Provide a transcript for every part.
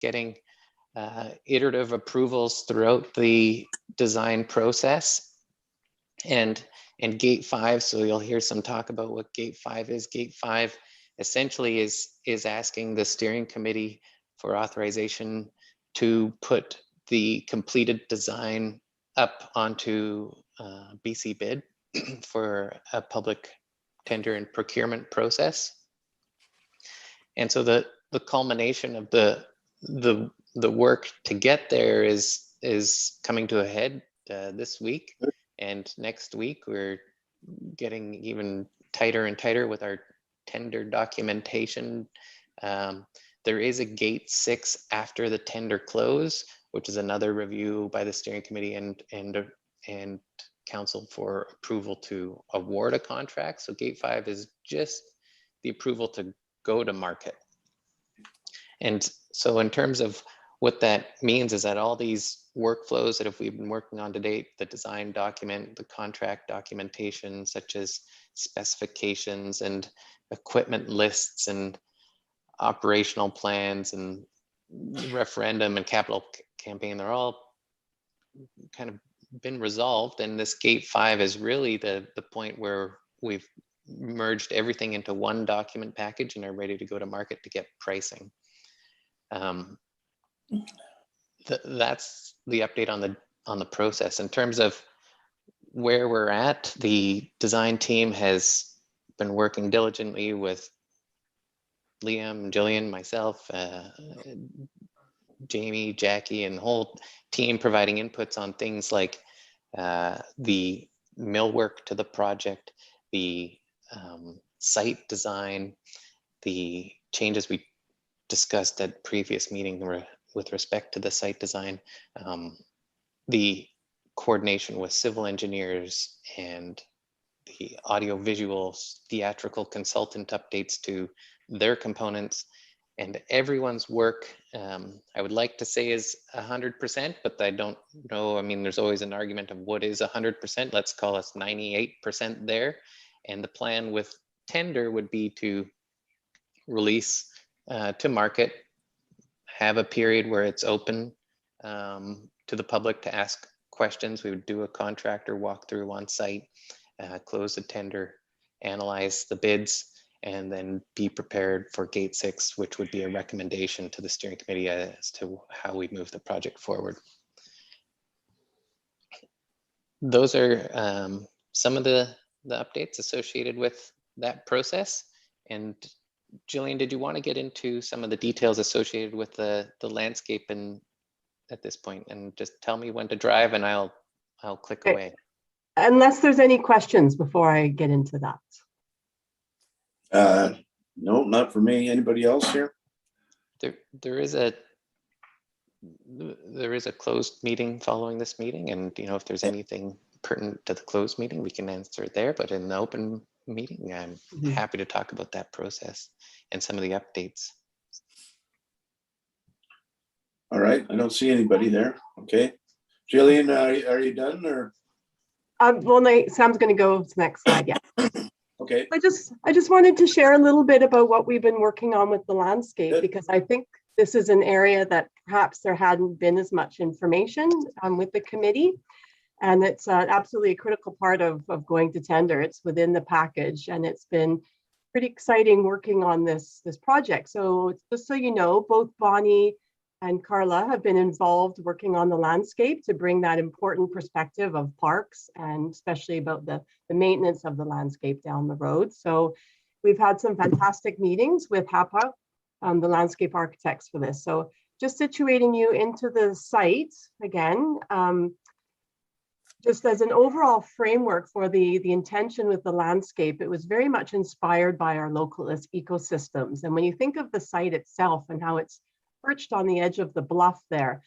getting iterative approvals throughout the design process. And gate 5, so you'll hear some talk about what gate 5 is. Gate 5 essentially is asking the steering committee for authorization to put the completed design up onto BC bid for a public tender and procurement process. And so the culmination of the work to get there is coming to a head this week, and next week we're getting even tighter and tighter with our tender documentation. There is a gate 6 after the tender close, which is another review by the steering committee and council for approval to award a contract. So gate 5 is just the approval to go to market. And so in terms of what that means is that all these workflows that we've been working on to date, the design document, the contract documentation, such as specifications and equipment lists and operational plans and referendum and capital campaign, they're all kind of been resolved. And this gate 5 is really the point where we've merged everything into one document package and are ready to go to market to get pricing. That's the update on the process. In terms of where we're at, the design team has been working diligently with Liam, Jillian, myself, Jamie, Jackie, and the whole team, providing inputs on things like the millwork to the project, the site design, the changes we discussed at previous meeting with respect to the site design, the coordination with civil engineers, and the audio-visual theatrical consultant updates to their components, and everyone's work, I would like to say is 100%, but I don't know. I mean, there's always an argument of what is 100%. Let's call us 98% there. And the plan with tender would be to release to market, have a period where it's open to the public to ask questions. We would do a contractor walkthrough on site, close the tender, analyze the bids, and then be prepared for gate 6, which would be a recommendation to the steering committee as to how we move the project forward. Those are some of the updates associated with that process. And Jillian, did you want to get into some of the details associated with the landscape and at this point, and just tell me when to drive and I'll click away. Unless there's any questions before I get into that. No, not for me. Anybody else here? There is a closed meeting following this meeting, and if there's anything pertinent to the closed meeting, we can answer it there. But in the open meeting, I'm happy to talk about that process and some of the updates. All right, I don't see anybody there. Okay, Jillian, are you done or? Well, Sam's going to go to the next slide. Yeah. Okay. I just wanted to share a little bit about what we've been working on with the landscape, because I think this is an area that perhaps there hadn't been as much information with the committee, and it's absolutely a critical part of going to tender. It's within the package, and it's been pretty exciting working on this project. So just so you know, both Bonnie and Carla have been involved working on the landscape to bring that important perspective of parks, and especially about the maintenance of the landscape down the road. So we've had some fantastic meetings with HAPA, the landscape architects, for this. So just situating you into the site again, just as an overall framework for the intention with the landscape, it was very much inspired by our local ecosystems. And when you think of the site itself and how it's perched on the edge of the bluff there,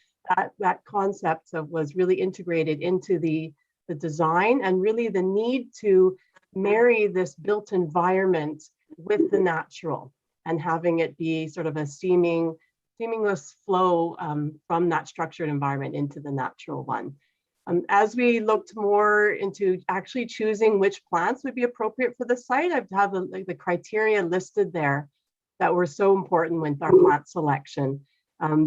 that concept was really integrated into the design, and really the need to marry this built environment with the natural and having it be sort of a seamless flow from that structured environment into the natural one. As we looked more into actually choosing which plants would be appropriate for the site, I have the criteria listed there that were so important with our plant selection.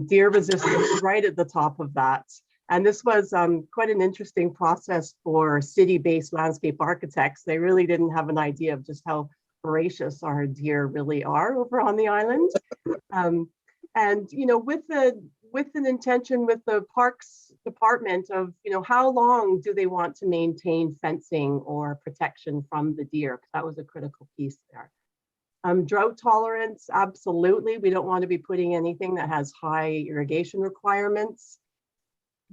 Deer resistance right at the top of that. And this was quite an interesting process for city-based landscape architects. They really didn't have an idea of just how voracious our deer really are over on the island. And with an intention with the Parks Department of how long do they want to maintain fencing or protection from the deer, because that was a critical piece there. Drought tolerance, absolutely. We don't want to be putting anything that has high irrigation requirements.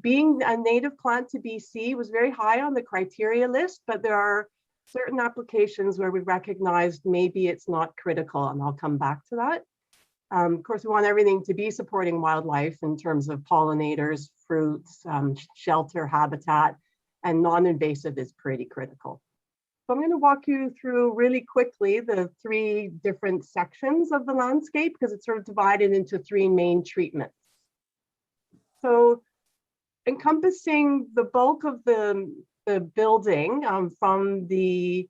Being a native plant to BC was very high on the criteria list, but there are certain applications where we recognized maybe it's not critical, and I'll come back to that. Of course, we want everything to be supporting wildlife in terms of pollinators, fruits, shelter, habitat, and non-invasive is pretty critical. So I'm going to walk you through really quickly the 3 different sections of the landscape, because it's sort of divided into 3 main treatments. So encompassing the bulk of the building from the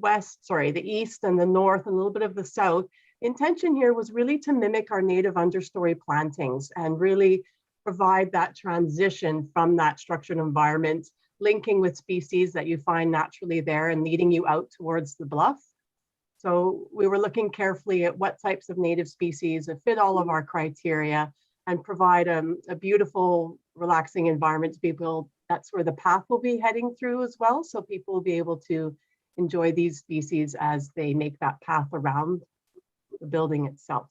east and the north and a little bit of the south, intention here was really to mimic our native understory plantings and really provide that transition from that structured environment, linking with species that you find naturally there and leading you out towards the bluff. So we were looking carefully at what types of native species that fit all of our criteria and provide a beautiful, relaxing environment to people. That's where the path will be heading through as well. So people will be able to enjoy these species as they make that path around the building itself.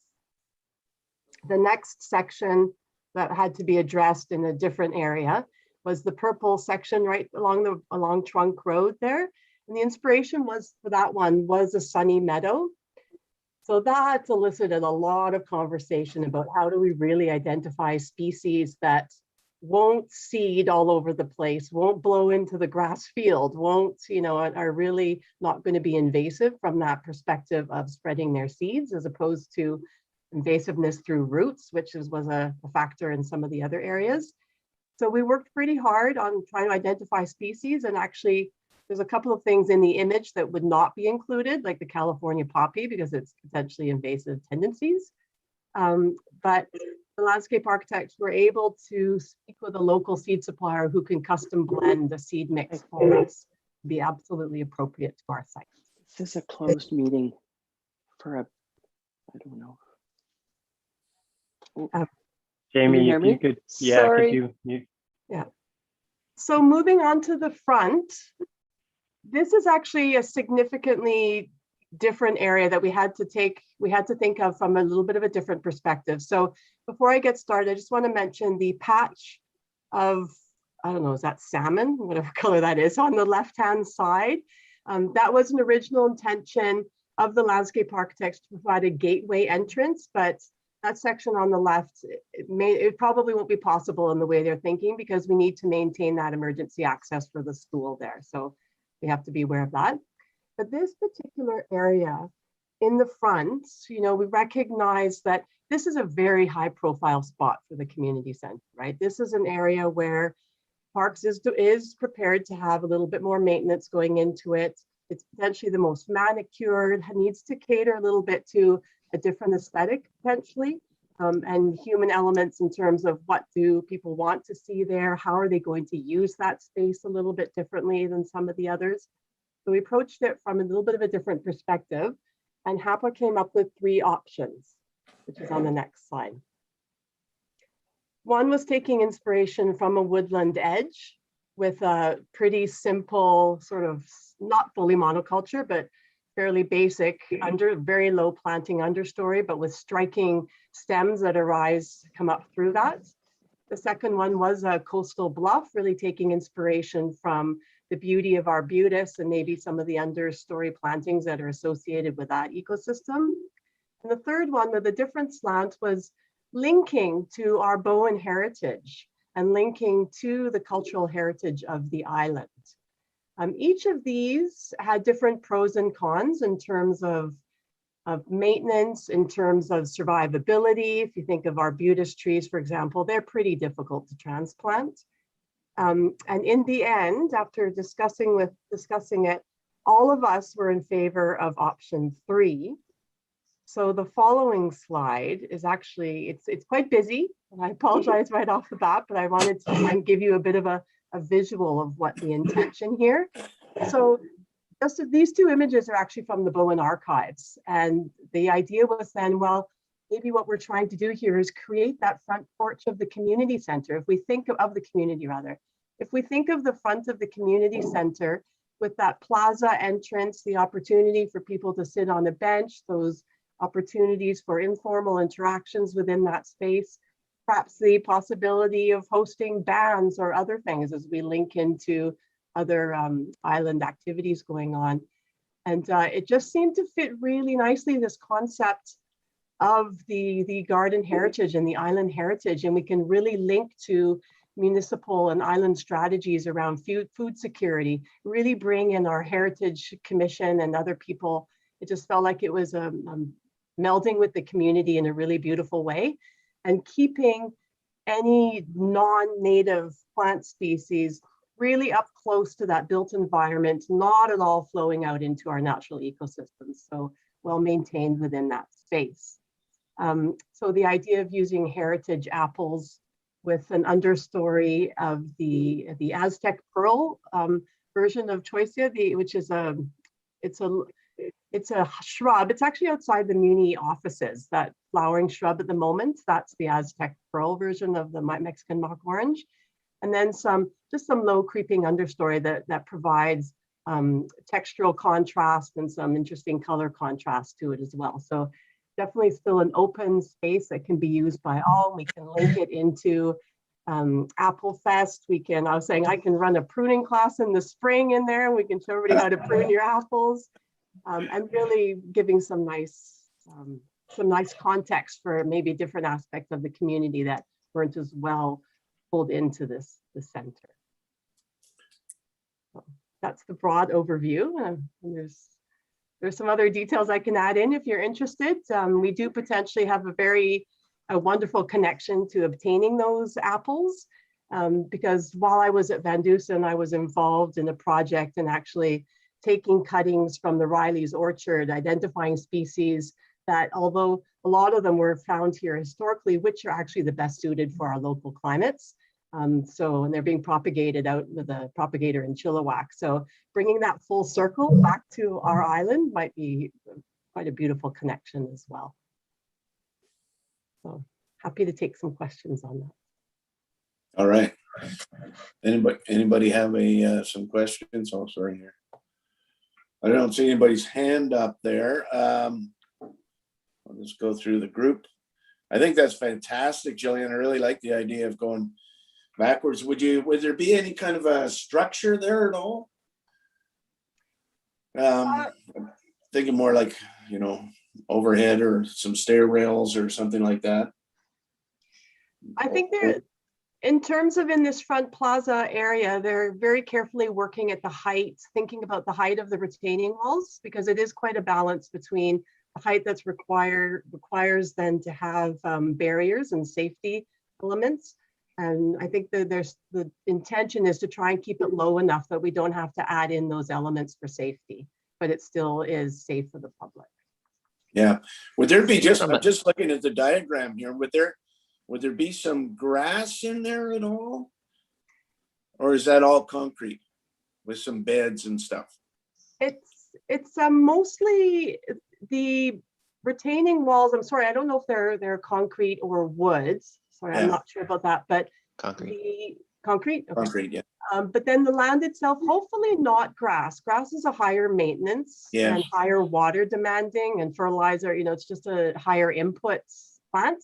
The next section that had to be addressed in a different area was the purple section right along Trunk Road there. And the inspiration for that one was a sunny meadow. So that elicited a lot of conversation about how do we really identify species that won't seed all over the place, won't blow into the grass field, are really not going to be invasive from that perspective of spreading their seeds, as opposed to invasiveness through roots, which was a factor in some of the other areas. So we worked pretty hard on trying to identify species, and actually there's a couple of things in the image that would not be included, like the California poppy, because it's potentially invasive tendencies. But the landscape architects were able to speak with a local seed supplier who can custom blend the seed mix for us to be absolutely appropriate to our site. This is a closed meeting for I don't know. Jamie, you if you could, yeah, Sorry. could you? Yeah. So moving on to the front, this is actually a significantly different area that we had to think of from a little bit of a different perspective. So before I get started, I just want to mention the patch of, I don't know, is that salmon, whatever color that is, on the left-hand side. That was an original intention of the landscape architects to provide a gateway entrance, but that section on the left, it probably won't be possible in the way they're thinking, because we need to maintain that emergency access for the school there. So we have to be aware of that. But this particular area in the front, we recognize that this is a very high profile spot for the community center, right? This is an area where Parks is prepared to have a little bit more maintenance going into it. It's potentially the most manicured, needs to cater a little bit to a different aesthetic potentially, and human elements in terms of what do people want to see there, how are they going to use that space a little bit differently than some of the others. So we approached it from a little bit of a different perspective, and HAPA came up with 3 options, which is on the next slide. One was taking inspiration from a woodland edge with a pretty simple, sort of not fully monoculture, but fairly basic, very low planting understory, but with striking stems that come up through that. The second one was a coastal bluff, really taking inspiration from the beauty of arbutus and maybe some of the understory plantings that are associated with that ecosystem. And the third one with a different slant was linking to our Bowen heritage and linking to the cultural heritage of the island. Each of these had different pros and cons in terms of maintenance, in terms of survivability. If you think of arbutus trees, for example, they're pretty difficult to transplant. And in the end, after discussing it, all of us were in favor of option 3, So the following slide is actually, it's quite busy, and I apologize right off the bat, but I wanted to try and give you a bit of a visual of what the intention here. So just these two images are actually from the Bowen archives. And the idea was then, well, maybe what we're trying to do here is create that front porch of the community center. If we think of the community rather, if we think of the front of the community center with that plaza entrance, the opportunity for people to sit on a bench, those opportunities for informal interactions within that space, perhaps the possibility of hosting bands or other things as we link into other island activities going on. And it just seemed to fit really nicely, this concept of the garden heritage and the island heritage. And we can really link to municipal and island strategies around food security, really bring in our Heritage Commission and other people. It just felt like it was melding with the community in a really beautiful way, and keeping any non-native plant species really up close to that built environment, not at all flowing out into our natural ecosystems. So well maintained within that space. So the idea of using heritage apples with an understory of the Aztec pearl version of choicia, which is it's a shrub. It's actually outside the Muni offices, that flowering shrub at the moment. That's the Aztec pearl version of the Mexican mock orange. And then just some low creeping understory that provides textural contrast and some interesting color contrast to it as well. So definitely still an open space that can be used by all. We can link it into Apple Fest. I was saying I can run a pruning class in the spring in there. We can show everybody how to prune your apples, and really giving some nice context for maybe different aspects of the community that weren't as well pulled into the center. So that's the broad overview. There's some other details I can add in if you're interested. We do potentially have a wonderful connection to obtaining those apples, because while I was at Van Dusen, I was involved in a project and actually taking cuttings from the Riley's orchard, identifying species that, although a lot of them were found here historically, which are actually the best suited for our local climates. And they're being propagated out with a propagator in Chilliwack. So bringing that full circle back to our island might be quite a beautiful connection as well. So happy to take some questions on that. All right. Anybody have some questions? Oh, sorry here. I don't see anybody's hand up there. I'll just go through the group. I think that's fantastic, Jillian. I really like the idea of going backwards. Would there be any kind of a structure there at all? Thinking more like, overhead or some stair rails or something like that. I think in terms of in this front plaza area, they're very carefully working at the height, thinking about the height of the retaining walls, because it is quite a balance between the height that's requires then to have barriers and safety elements. And I think that the intention is to try and keep it low enough that we don't have to add in those elements for safety, but it still is safe for the public. Yeah. Would there be I'm just looking at the diagram here, would there be some grass in there at all? Or is that all concrete with some beds and stuff? It's mostly the retaining walls. I'm sorry, I don't know if they're concrete or wood. Sorry, yeah. I'm not sure about that, but concrete. Concrete? Okay. Concrete, yeah. But then the land itself, hopefully not grass. Grass is a higher maintenance and higher water demanding, and fertilizer, it's just a higher input plant.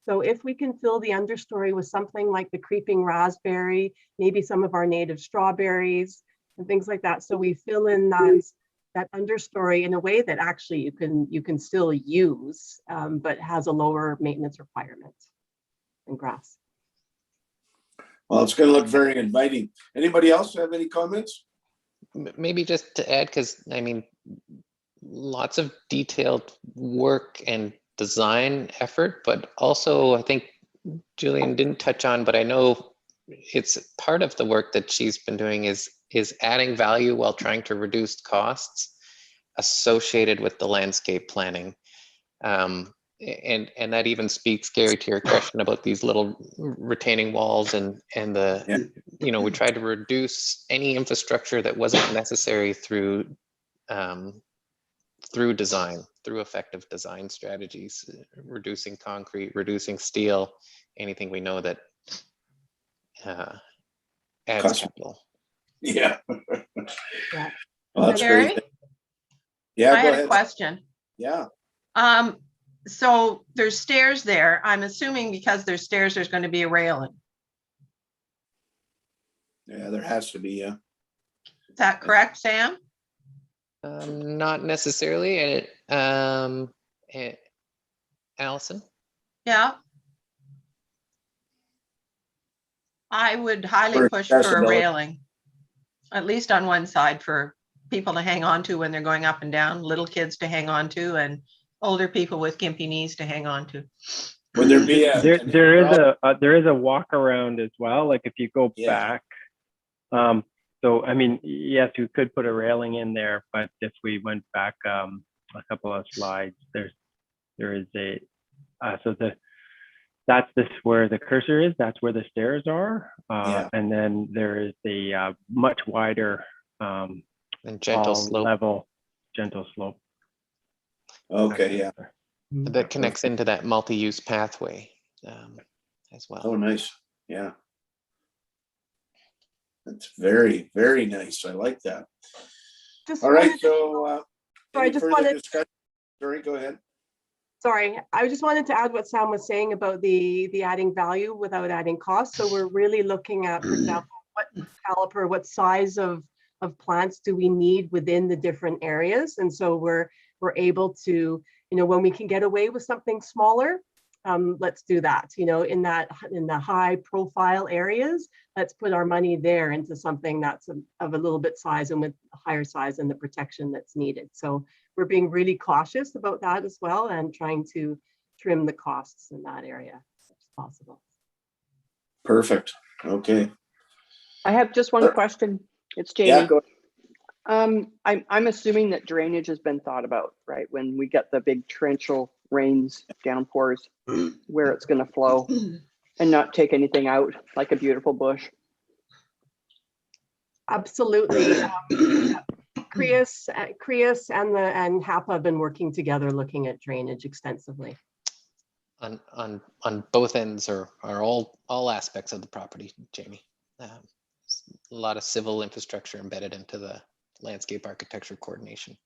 So if we can fill the understory with something like the creeping raspberry, maybe some of our native strawberries and things like that. So we fill in that understory in a way that actually you can still use, but has a lower maintenance requirement than grass. Well, it's going to look very inviting. Anybody else have any comments? Maybe just to add, because lots of detailed work and design effort, but also I think Julian didn't touch on, but I know it's part of the work that she's been doing is adding value while trying to reduce costs associated with the landscape planning. And that even speaks, Gary, to your question about these little retaining walls and the, you know, we tried to reduce any infrastructure that wasn't necessary through design, through effective design strategies, reducing concrete, reducing steel, anything we know that adds capital. Yeah. Yeah. Well, that's Gary? great. Yeah, I go had ahead. a question. Yeah. So there's stairs there. I'm assuming because there's stairs, there's going to be a railing. Yeah, there has to be, yeah. Is that correct, Sam? Not necessarily. Allison? Yeah. I would highly For push for a accessibility. railing, at least on one side for people to hang on to when they're going up and down, little kids to hang on to, and older people with gimpy knees to hang on to. Would there be there is a walk around as well. Like if you go back, so I mean, yes, you could put a railing in there, but if we went back a couple of slides, there is a that's where the cursor is. That's where the stairs are, and then there is a much wider And gentle slope. level, gentle slope. Okay, yeah. That connects into that multi-use pathway as well. Oh, nice. Yeah. That's very, very nice. I like that. Just All right, wanted- so Sorry, any just further wanted- discussion? Sorry, go ahead. Sorry, I just wanted to add what Sam was saying about the adding value without adding cost. So we're really looking at, for example, what caliper, what size of plants do we need within the different areas? And so we're able to, you know, when we can get away with something smaller, let's do that. You know, in the high profile areas, let's put our money there into something that's of a little bit size and with a higher size and the protection that's needed. So we're being really cautious about that as well and trying to trim the costs in that area if possible. Perfect. Okay. I have just one question. It's Jamie. Yeah, go. I'm assuming that drainage has been thought about, right? When we get the big torrential rains, downpours, where it's going to flow and not take anything out like a beautiful bush. Absolutely. CREAS and HAPA have been working together looking at drainage extensively. On both ends or all aspects of the property, Jamie. A lot of civil infrastructure embedded into the landscape architecture coordination.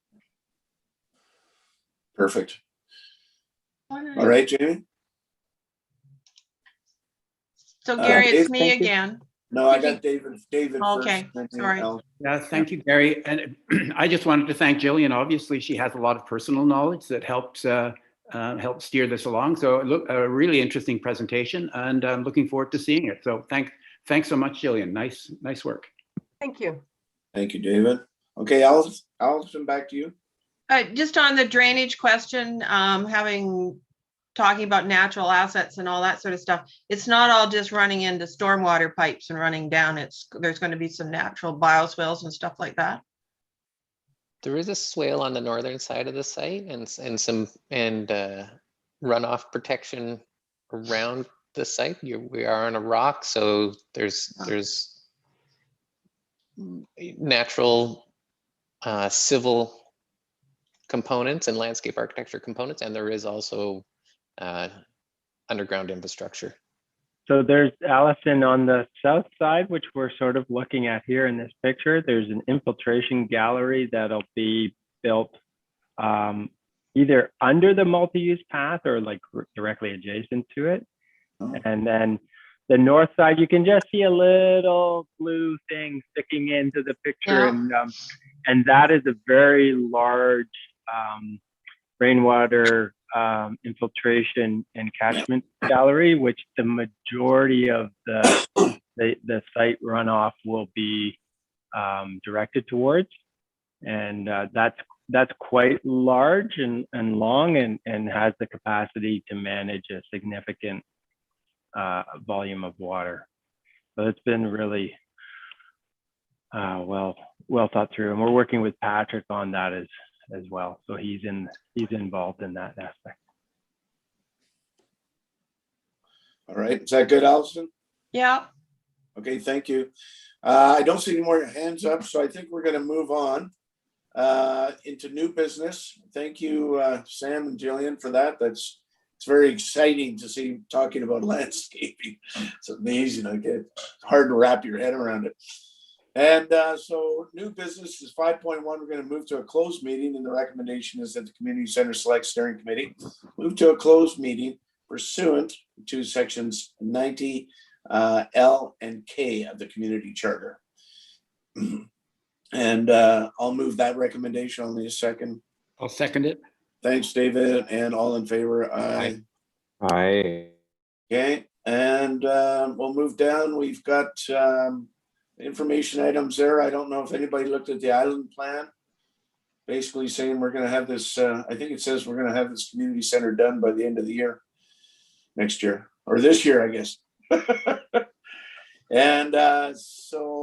Perfect. All right, Jamie. So Gary, it's Dave, me thank you. again. No, I got David Okay, first. sorry. Yeah, thank you, Gary. And I just wanted to thank Jillian. Obviously, she has a lot of personal knowledge that helps help steer this along. So look, a really interesting presentation, and I'm looking forward to seeing it. So thanks so much, Jillian. Nice work. Thank you. Thank you, David. Okay, Allison, back to you. Just on the drainage question, talking about natural assets and all that sort of stuff, it's not all just running into stormwater pipes and running down. There's going to be some natural bioswales and stuff like that. There is a swale on the northern side of the site and runoff protection around the site. We are on a rock, so there's natural civil components and landscape architecture components, and there is also underground infrastructure. So there's, Allison, on the south side, which we're sort of looking at here in this picture, there's an infiltration gallery that'll be built either under the multi-use path or like directly adjacent to it. Oh. And then the north side, you can just see a little blue thing sticking into the picture. Yeah. And that is a very large rainwater infiltration and catchment gallery, which the majority of the site runoff will be directed towards. And that's quite large and long and has the capacity to manage a significant volume of water. So it's been really well thought through, and we're working with Patrick on that as well. So he's involved in that aspect. All right, is that good, Allison? Yeah, Okay, thank you. I don't see any more hands up, so I think we're gonna move on into new business. Thank you, Sam and Jillian, for that. It's very exciting to see talking about landscaping. It's amazing. It's hard to wrap your head around it. And so new business is 5.1. We're going to move to a closed meeting, and the recommendation is that the Community Center Select Steering Committee move to a closed meeting pursuant to sections 90 L and K of the Community Charter. And I'll move that recommendation. Only a second. I'll second it. Thanks, David. And all in favor? Aye. Aye. Okay, and we'll move down. We've got information items there. I don't know if anybody looked at the island plan. Basically saying we're going to have this, I think it says we're going to have this community center done by the end of the year, next year, or this year, I guess. And so